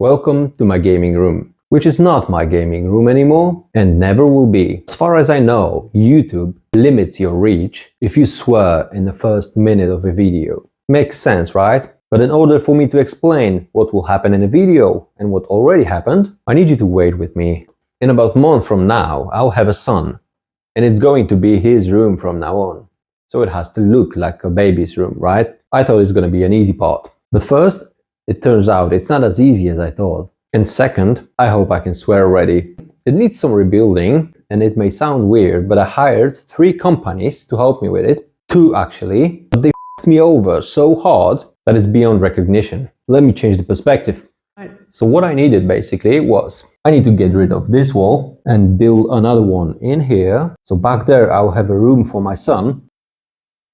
Welcome to my gaming room, which is not my gaming room anymore and never will be. As far as I know, YouTube limits your reach if you swear in the first minute of a video. Makes sense, right? But in order for me to explain what will happen in a video and what already happened, I need you to wait with me. In about a month from now, I'll have a son, and it's going to be his room from now on. So it has to look like a baby's room, right? I thought it's going to be an easy part. But first, it turns out it's not as easy as I thought. And second, I hope I can swear already. It needs some rebuilding, and it may sound weird, but I hired 3 companies to help me with it. 2 actually, but they f***ed me over so hard that it's beyond recognition. Let me change the perspective. So what I needed basically was, I need to get rid of this wall and build another one in here. So back there I'll have a room for my son.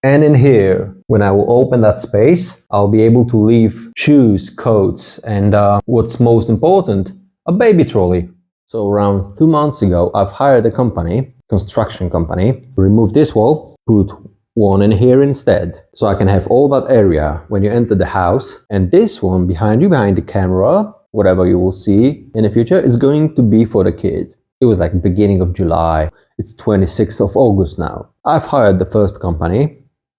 And in here, when I will open that space, I'll be able to leave shoes, coats, and what's most important, a baby trolley. So around 2 months ago, I've hired a company, construction company, to remove this wall, put one in here instead. So I can have all that area when you enter the house. And this one behind you, behind the camera, whatever you will see in the future, is going to be for the kid. It was like beginning of July. It's 26th of August now. I've hired the first company.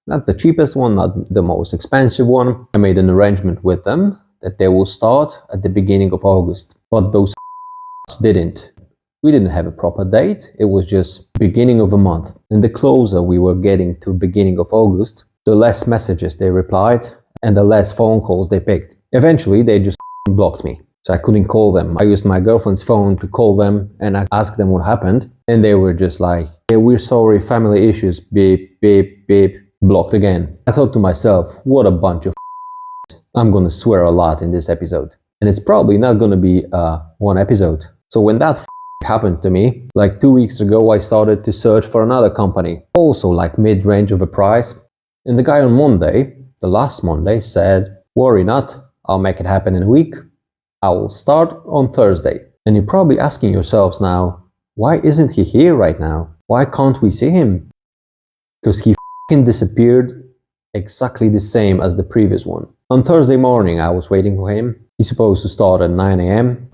Not the cheapest one, not the most expensive one. I made an arrangement with them that they will start at the beginning of August. But those didn't. We didn't have a proper date. It was just beginning of a month. And the closer we were getting to beginning of August, the less messages they replied and the less phone calls they picked. Eventually, they just blocked me. So I couldn't call them. I used my girlfriend's phone to call them and I asked them what happened. And they were just like, hey, we're sorry, family issues, beep, beep, beep. Blocked again. I thought to myself, what a bunch of I'm gonna swear a lot in this episode. And it's probably not gonna be one episode. So when that happened to me, like 2 weeks ago, I started to search for another company, also like mid-range of a price. And the guy on Monday, the last Monday, said, worry not, I'll make it happen in a week. I will start on Thursday. And you're probably asking yourselves now, why isn't he here right now? Why can't we see him? Because he disappeared exactly the same as the previous one. On Thursday morning, I was waiting for him. He's supposed to start at 9 a.m.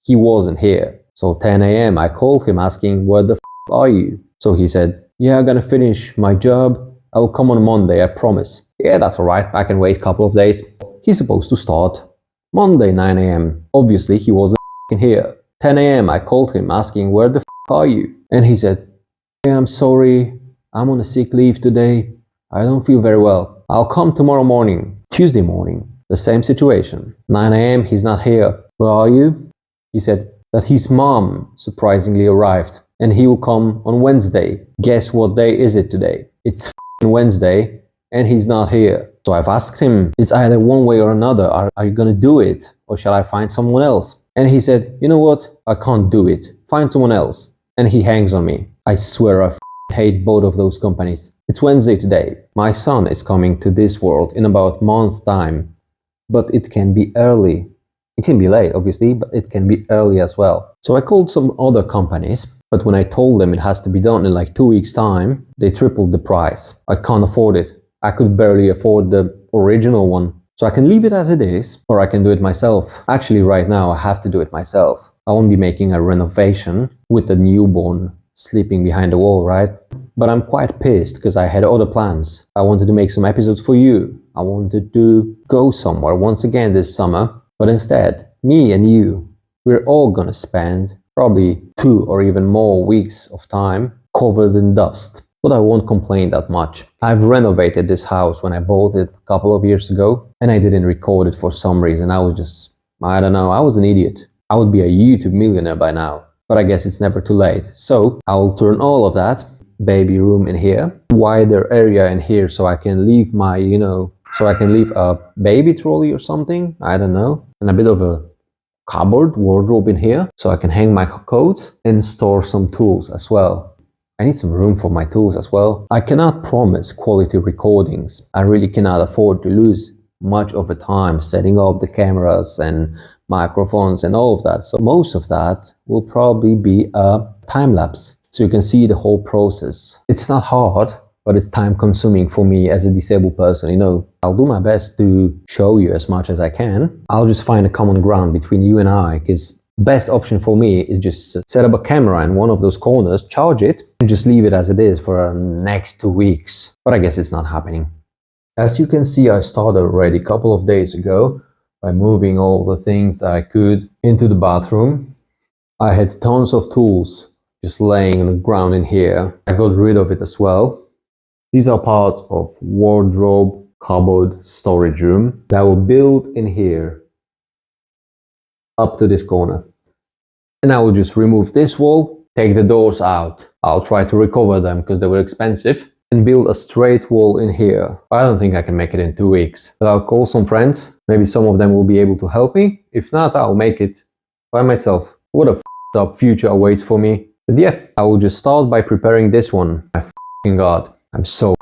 He wasn't here. So 10 a.m. I called him asking, where the are you? So he said, yeah, I'm gonna finish my job. I will come on Monday, I promise. Yeah, that's alright. I can wait a couple of days. He's supposed to start Monday 9 a.m. Obviously, he wasn't here. 10 a.m. I called him asking, where the are you? And he said, yeah, I'm sorry. I'm on a sick leave today. I don't feel very well. I'll come tomorrow morning. Tuesday morning, the same situation. 9 a.m. he's not here. Where are you? He said that his mom surprisingly arrived and he will come on Wednesday. Guess what day is it today? It's Wednesday and he's not here. So I've asked him, it's either one way or another. Are you gonna do it or shall I find someone else? And he said, you know what? I can't do it. Find someone else. And he hangs on me. I swear I hate both of those companies. It's Wednesday today. My son is coming to this world in about a month's time. But it can be early. It can be late, obviously, but it can be early as well. So I called some other companies, but when I told them it has to be done in like 2 weeks' time, they tripled the price. I can't afford it. I could barely afford the original one. So I can leave it as it is, or I can do it myself. Actually, right now, I have to do it myself. I won't be making a renovation with a newborn sleeping behind the wall, right? But I'm quite pissed because I had other plans. I wanted to make some episodes for you. I wanted to go somewhere once again this summer. But instead, me and you, we're all gonna spend probably 2 or even more weeks of time covered in dust. But I won't complain that much. I've renovated this house when I bought it a couple of years ago and I didn't record it for some reason. I don't know, I was an idiot. I would be a YouTube millionaire by now. But I guess it's never too late. So I'll turn all of that baby room in here, wider area in here so I can leave my, so I can leave a baby trolley or something, I don't know, and a bit of a cupboard, wardrobe in here so I can hang my coats and store some tools as well. I need some room for my tools as well. I cannot promise quality recordings. I really cannot afford to lose much of the time setting up the cameras and microphones and all of that. So most of that will probably be a time lapse. So you can see the whole process. It's not hard. but it's time consuming for me as a disabled person. You know, I'll do my best to show you as much as I can. I'll just find a common ground between you and I, because best option for me is just set up a camera in one of those corners, charge it, and just leave it as it is for the next 2 weeks. But I guess it's not happening. As you can see, I started already a couple of days ago by moving all the things that I could into the bathroom. I had tons of tools just laying on the ground in here. I got rid of it as well. These are parts of wardrobe, cupboard, storage room that were built in here up to this corner. And I will just remove this wall, take the doors out. I'll try to recover them because they were expensive, and build a straight wall in here. I don't think I can make it in 2 weeks, but I'll call some friends. Maybe some of them will be able to help me. If not, I'll make it by myself. What a f***ed up future awaits for me. But yeah, I will just start by preparing this one. My f***ing god, I'm so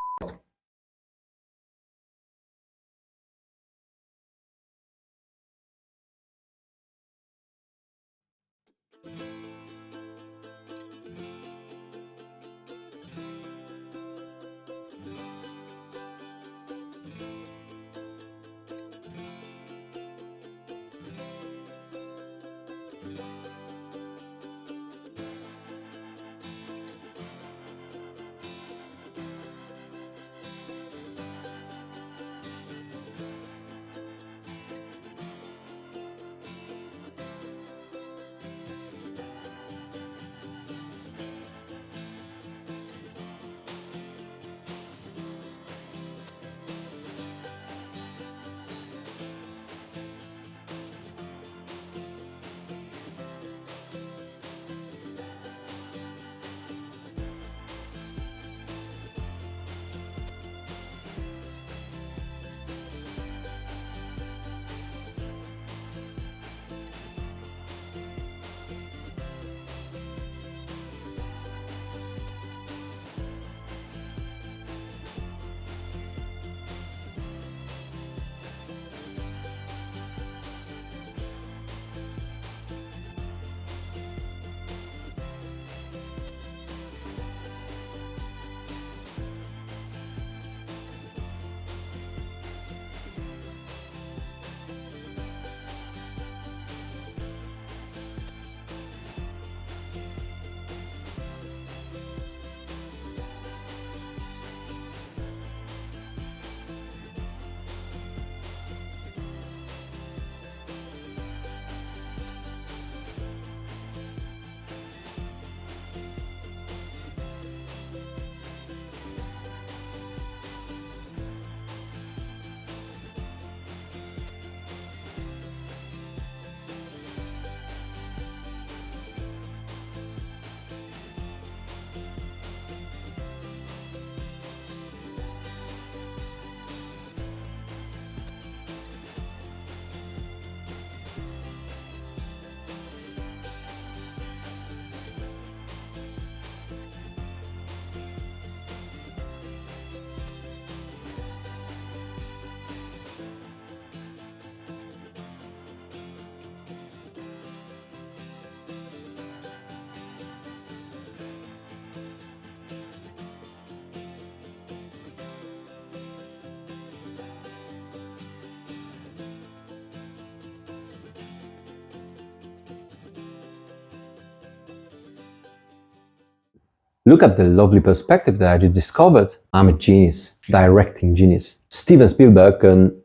look at the lovely perspective that I just discovered. I'm a genius, directing genius. Steven Spielberg can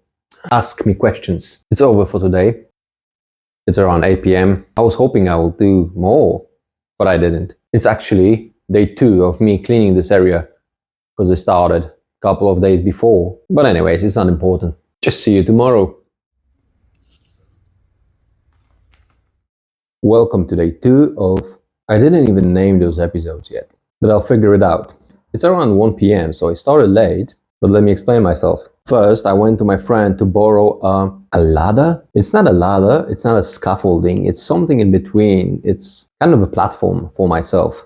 ask me questions. It's over for today. It's around 8 p.m. I was hoping I would do more, but I didn't. It's actually day 2 of me cleaning this area because it started a couple of days before. But anyways, it's not important. Just see you tomorrow. Welcome to day 2 of... I didn't even name those episodes yet, but I'll figure it out. It's around 1 p.m, so I started late, but let me explain myself. First, I went to my friend to borrow a ladder. It's not a ladder, it's not a scaffolding, it's something in between. It's kind of a platform for myself,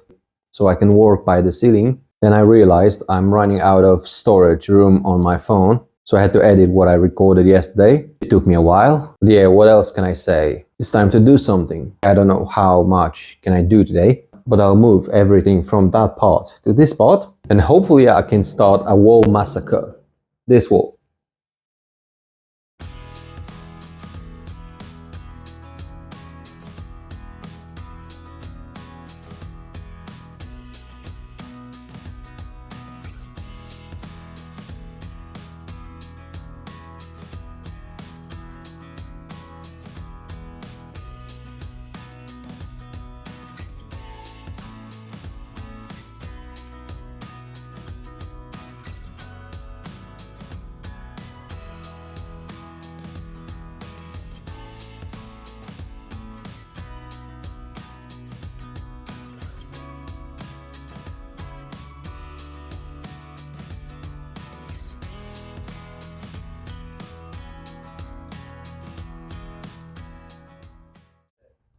so I can work by the ceiling. Then I realized I'm running out of storage room on my phone, so I had to edit what I recorded yesterday. It took me a while. But yeah, what else can I say? It's time to do something. I don't know how much can I do today. but I'll move everything from that part to this part, and hopefully I can start a wall massacre. This wall.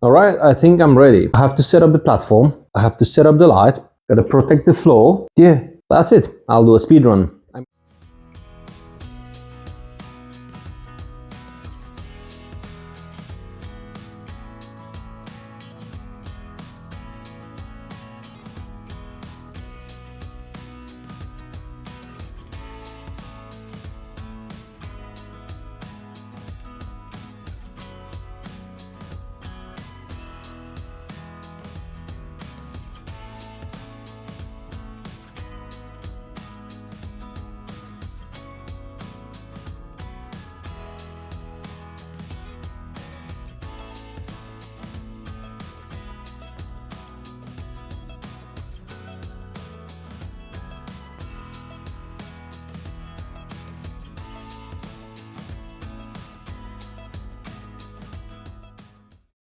All right, I think I'm ready. I have to set up the platform. I have to set up the light. Gotta protect the floor. Yeah, that's it. I'll do a speed run.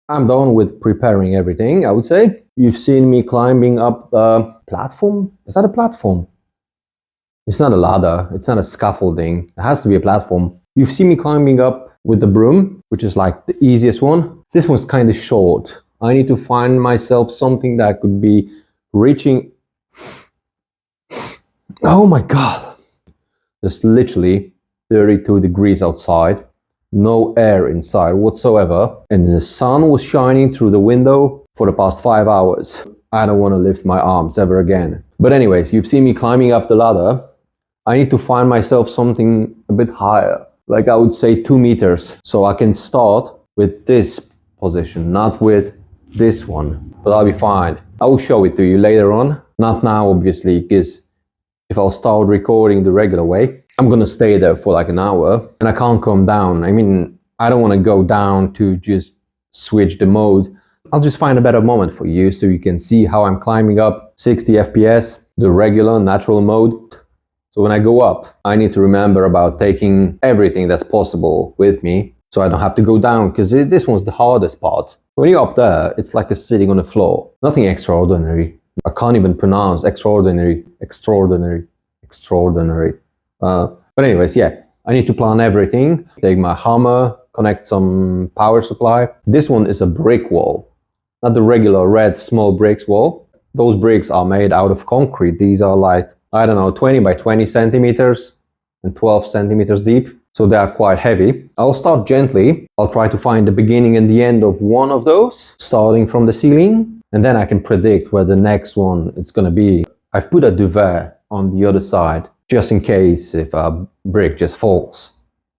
I'm done with preparing everything, I would say. You've seen me climbing up the platform. Is that a platform? It's not a ladder. It's not a scaffolding. It has to be a platform. You've seen me climbing up with the broom, which is like the easiest one. This one's kind of short. I need to find myself something that could be reaching... Oh my God. There's literally 32 degrees outside. No air inside whatsoever, and the sun was shining through the window for the past 5 hours. I don't want to lift my arms ever again. But anyways, you've seen me climbing up the ladder. I need to find myself something a bit higher, like I would say 2 meters, so I can start with this position, not with this one, but I'll be fine. I will show it to you later on, not now obviously, because if I'll start recording the regular way, I'm gonna stay there for like an hour and I can't come down. I mean, I don't want to go down to just switch the mode. I'll just find a better moment for you so you can see how I'm climbing up 60 FPS, the regular natural mode. So when I go up, I need to remember about taking everything that's possible with me so I don't have to go down, because this one's the hardest part. When you're up there, it's like a sitting on the floor. Nothing extraordinary. I can't even pronounce extraordinary. But anyways, yeah, I need to plan everything. Take my hammer, connect some power supply. This one is a brick wall, not the regular red small bricks wall. Those bricks are made out of concrete. These are like, I don't know, 20 by 20 centimeters and 12 centimeters deep. So they are quite heavy. I'll start gently. I'll try to find the beginning and the end of one of those, starting from the ceiling. And then I can predict where the next one is going to be. I've put a duvet on the other side, just in case if a brick just falls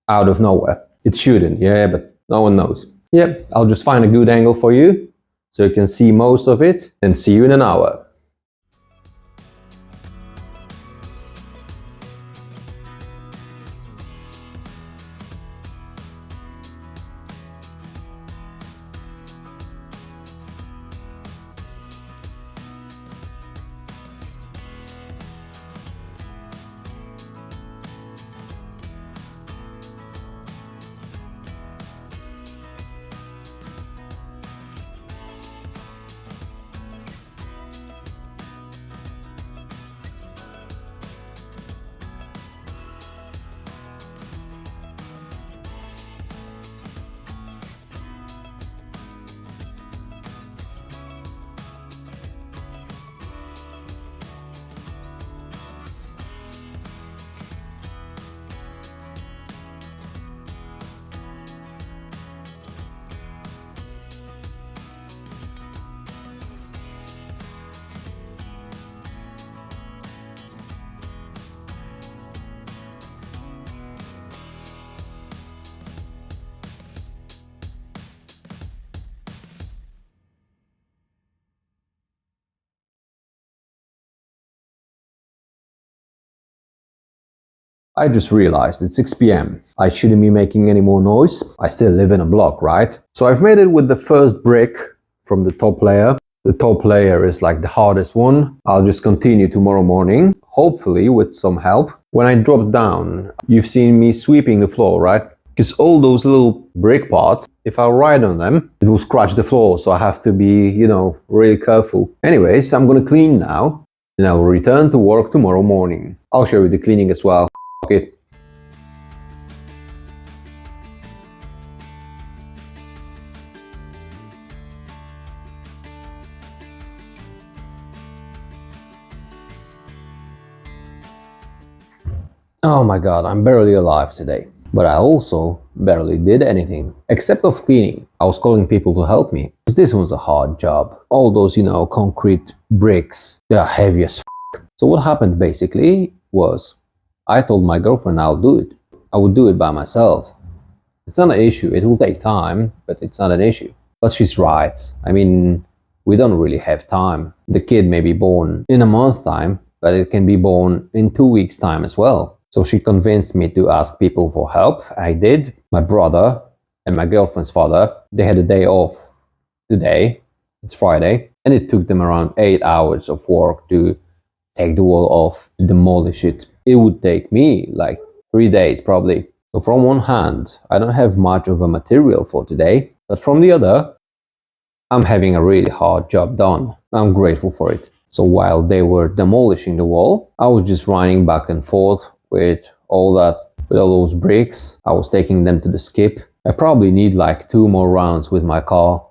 out of nowhere. It shouldn't, yeah, but no one knows. Yep, I'll just find a good angle for you so you can see most of it, and see you in an hour. I just realized it's 6 p.m. I shouldn't be making any more noise. I still live in a block, right? So I've made it with the first brick from the top layer. The top layer is like the hardest one. I'll just continue tomorrow morning, hopefully with some help. When I drop down, you've seen me sweeping the floor, right? Because all those little brick parts, if I ride on them, it will scratch the floor. So I have to be, really careful. Anyways, I'm gonna clean now and I will return to work tomorrow morning. I'll show you the cleaning as well. Fuck it. Oh my god, I'm barely alive today. But I also barely did anything, except of cleaning. I was calling people to help me, because this was a hard job. All those, concrete bricks, they are heavy as f***. So what happened basically was, I told my girlfriend I'll do it. I would do it by myself. It's not an issue, it will take time, but it's not an issue. But she's right. I mean, we don't really have time. The kid may be born in a month's time, but it can be born in 2 weeks' time as well. So she convinced me to ask people for help. I did. My brother and my girlfriend's father, they had a day off today. It's Friday. And it took them around 8 hours of work to take the wall off, demolish it. It would take me like 3 days probably. So from one hand, I don't have much of a material for today. But from the other, I'm having a really hard job done. I'm grateful for it. So while they were demolishing the wall, I was just running back and forth with all those bricks. I was taking them to the skip. I probably need like 2 more rounds with my car.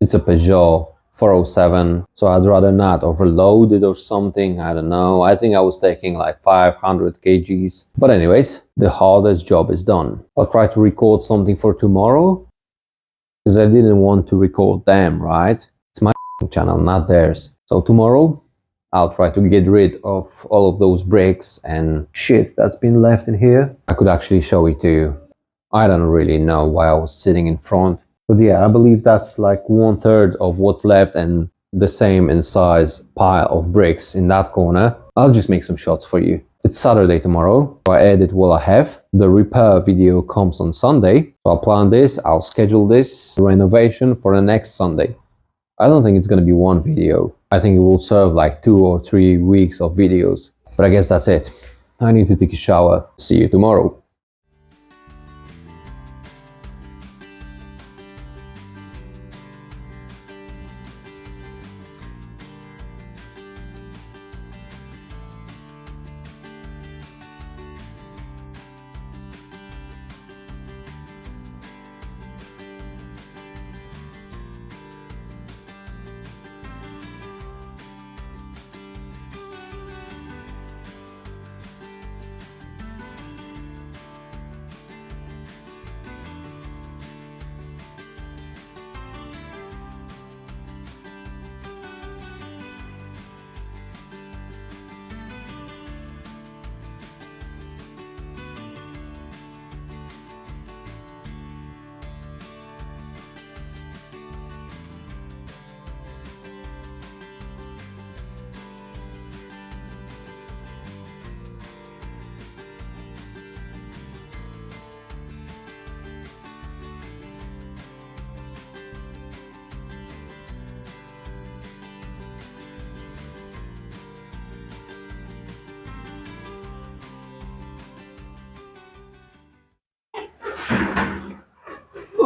It's a Peugeot 407, so I'd rather not overload it or something. I don't know. I think I was taking like 500 kgs. But anyways, the hardest job is done. I'll try to record something for tomorrow, because I didn't want to record them, right? It's my channel, not theirs. So tomorrow, I'll try to get rid of all of those bricks and shit that's been left in here. I could actually show it to you. I don't really know why I was sitting in front. But yeah, I believe that's like 1/3 of what's left and the same in size pile of bricks in that corner. I'll just make some shots for you. It's Saturday tomorrow. I edit what I have. The repair video comes on Sunday. So I'll plan this, I'll schedule this renovation for the next Sunday. I don't think it's gonna be one video. I think it will serve like 2 or 3 weeks of videos. But I guess that's it. I need to take a shower. See you tomorrow.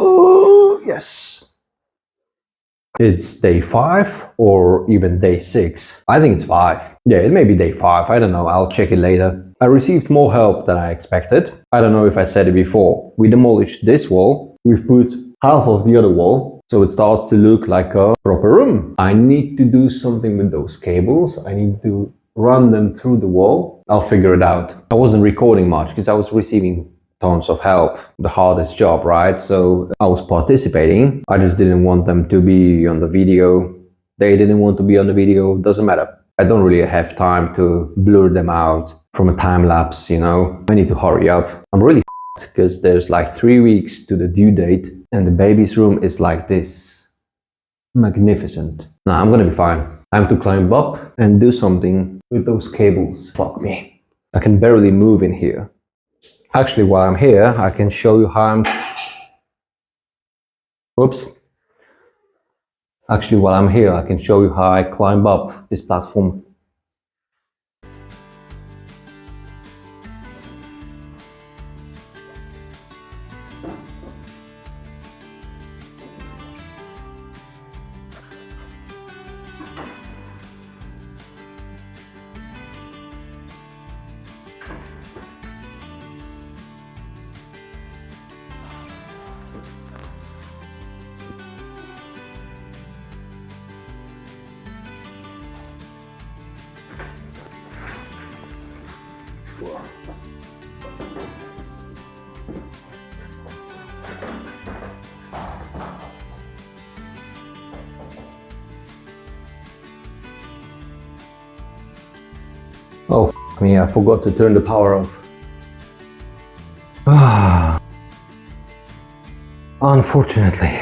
Oh, yes. It's day 5 or even day 6. I think it's 5. Yeah, it may be day 5. I don't know. I'll check it later. I received more help than I expected. I don't know if I said it before. We demolished this wall. We've put half of the other wall, so it starts to look like a proper room. I need to do something with those cables. I need to run them through the wall. I'll figure it out. I wasn't recording much because I was receiving tons of help. The hardest job, right? So I was participating. I just didn't want them to be on the video. They didn't want to be on the video. Doesn't matter. I don't really have time to blur them out from a time lapse, you know. I need to hurry up. I'm really because there's like 3 weeks to the due date and the baby's room is like this. Magnificent. Nah, I'm gonna be fine. Time to climb up and do something with those cables. Fuck me. I can barely move in here. Actually, while I'm here, I can show you how I'm... Oops. Actually, while I'm here, I can show you how I climb up this platform. Oh, f me, I forgot to turn the power off. Unfortunately.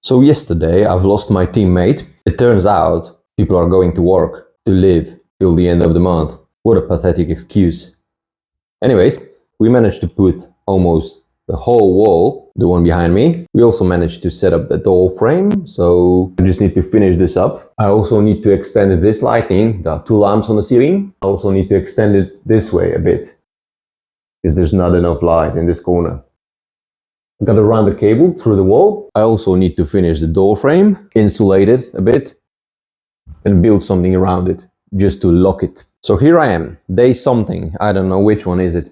So yesterday I've lost my teammate. It turns out people are going to work to live till the end of the month. What a pathetic excuse. Anyways, we managed to put almost the whole wall, the one behind me. We also managed to set up the door frame, so I just need to finish this up. I also need to extend this lighting, the two lamps on the ceiling. I also need to extend it this way a bit, because there's not enough light in this corner. I gotta run the cable through the wall. I also need to finish the door frame, insulate it a bit, and build something around it, just to lock it. So here I am, day something, I don't know which one is it.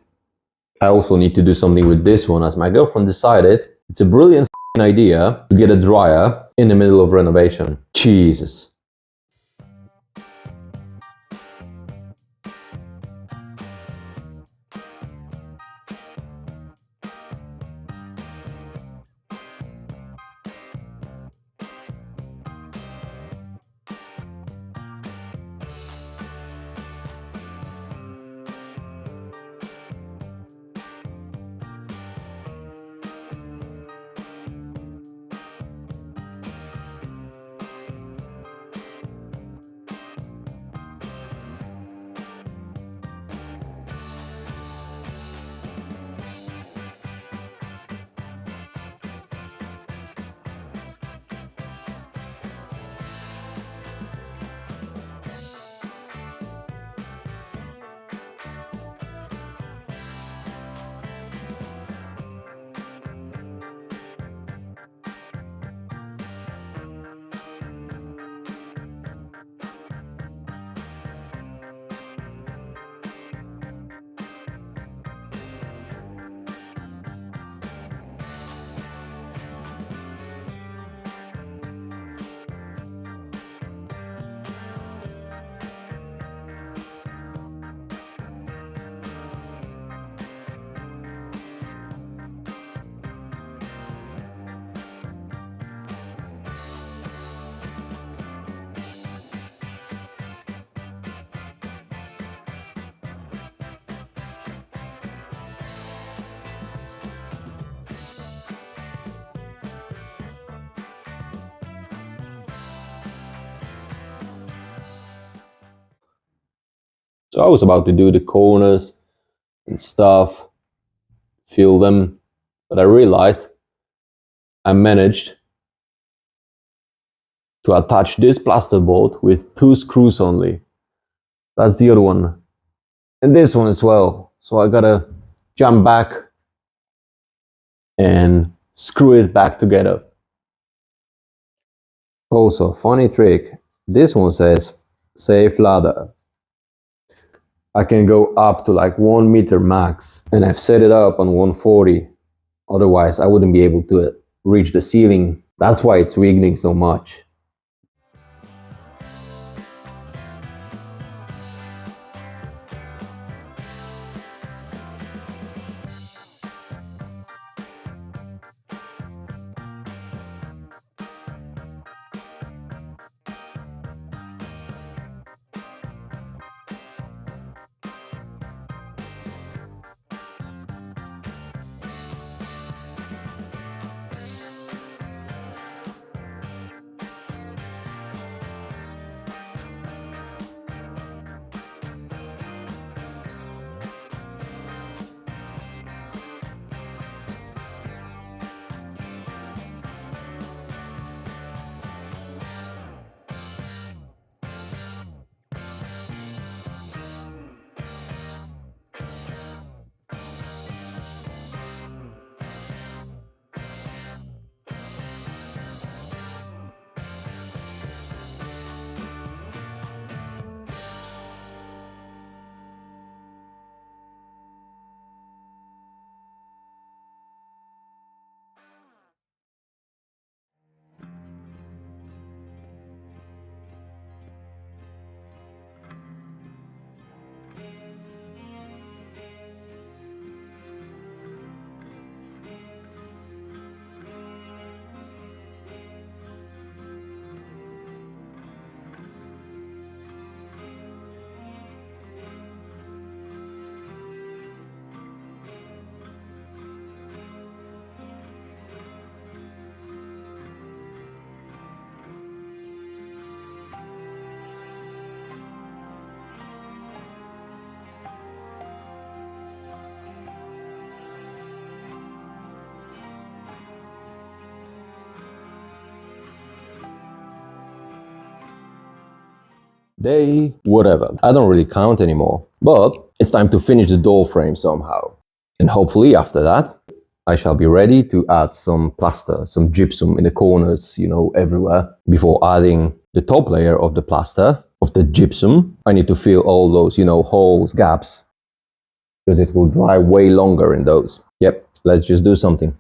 I also need to do something with this one, as my girlfriend decided it's a brilliant idea to get a dryer in the middle of renovation. Jesus. So I was about to do the corners and stuff, fill them, but I realized I managed to attach this plasterboard with 2 screws only. That's the other one. And this one as well. So I gotta jump back and screw it back together. Also, funny trick. This one says safe ladder. I can go up to like 1 meter max, and I've set it up on 140. Otherwise, I wouldn't be able to reach the ceiling. That's why it's wiggling so much. day, whatever. I don't really count anymore. But it's time to finish the door frame somehow. And hopefully after that, I shall be ready to add some plaster, some gypsum in the corners, everywhere. Before adding the top layer of the plaster, of the gypsum, I need to fill all those, holes, gaps, because it will dry way longer in those. Yep, let's just do something.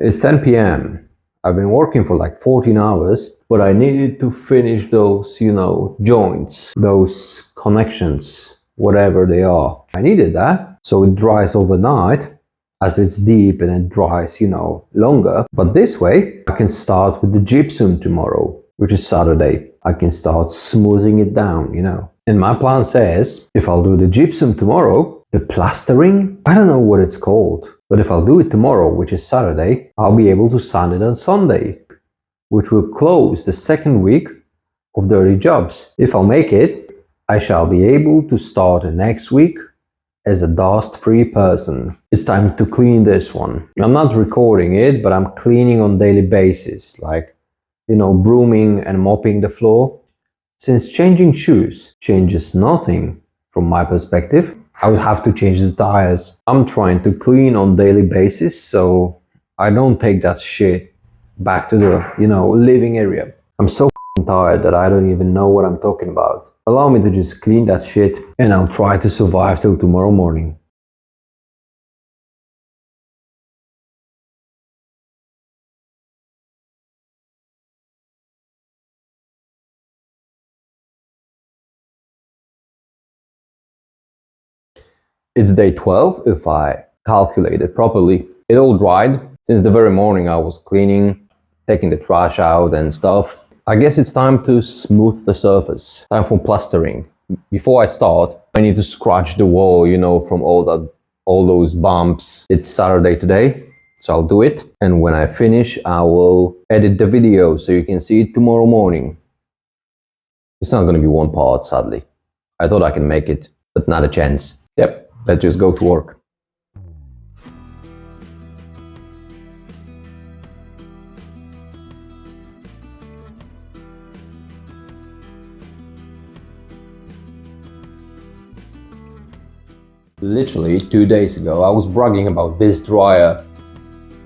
It's 10 p.m. I've been working for like 14 hours, but I needed to finish those, joints, those connections, whatever they are. I needed that. So it dries overnight as it's deep and it dries, longer. But this way, I can start with the gypsum tomorrow, which is Saturday. I can start smoothing it down, And my plan says, if I'll do the gypsum tomorrow, the plastering, I don't know what it's called. But if I'll do it tomorrow, which is Saturday, I'll be able to sand it on Sunday, which will close the second week of dirty jobs. If I'll make it, I shall be able to start the next week as a dust-free person, it's time to clean this one. I'm not recording it, but I'm cleaning on daily basis, like, brooming and mopping the floor. Since changing shoes changes nothing from my perspective, I would have to change the tires. I'm trying to clean on daily basis, so I don't take that shit back to the, living area. I'm so tired that I don't even know what I'm talking about. Allow me to just clean that shit and I'll try to survive till tomorrow morning. It's day 12 if I calculate it properly. It all dried. Since the very morning I was cleaning, taking the trash out and stuff. I guess it's time to smooth the surface. Time for plastering. Before I start, I need to scratch the wall, from all those bumps. It's Saturday today, so I'll do it. And when I finish, I will edit the video so you can see it tomorrow morning. It's not gonna be one part, sadly. I thought I can make it, but not a chance. Yep, let's just go to work. Literally 2 days ago, I was bragging about this dryer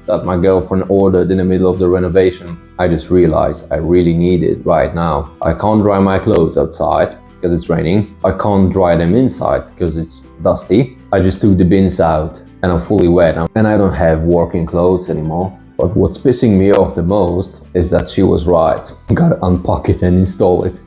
that my girlfriend ordered in the middle of the renovation. I just realized I really need it right now. I can't dry my clothes outside because it's raining. I can't dry them inside because it's dusty. I just took the bins out and I'm fully wet and I don't have working clothes anymore. But what's pissing me off the most is that she was right. Gotta unpack it and install it.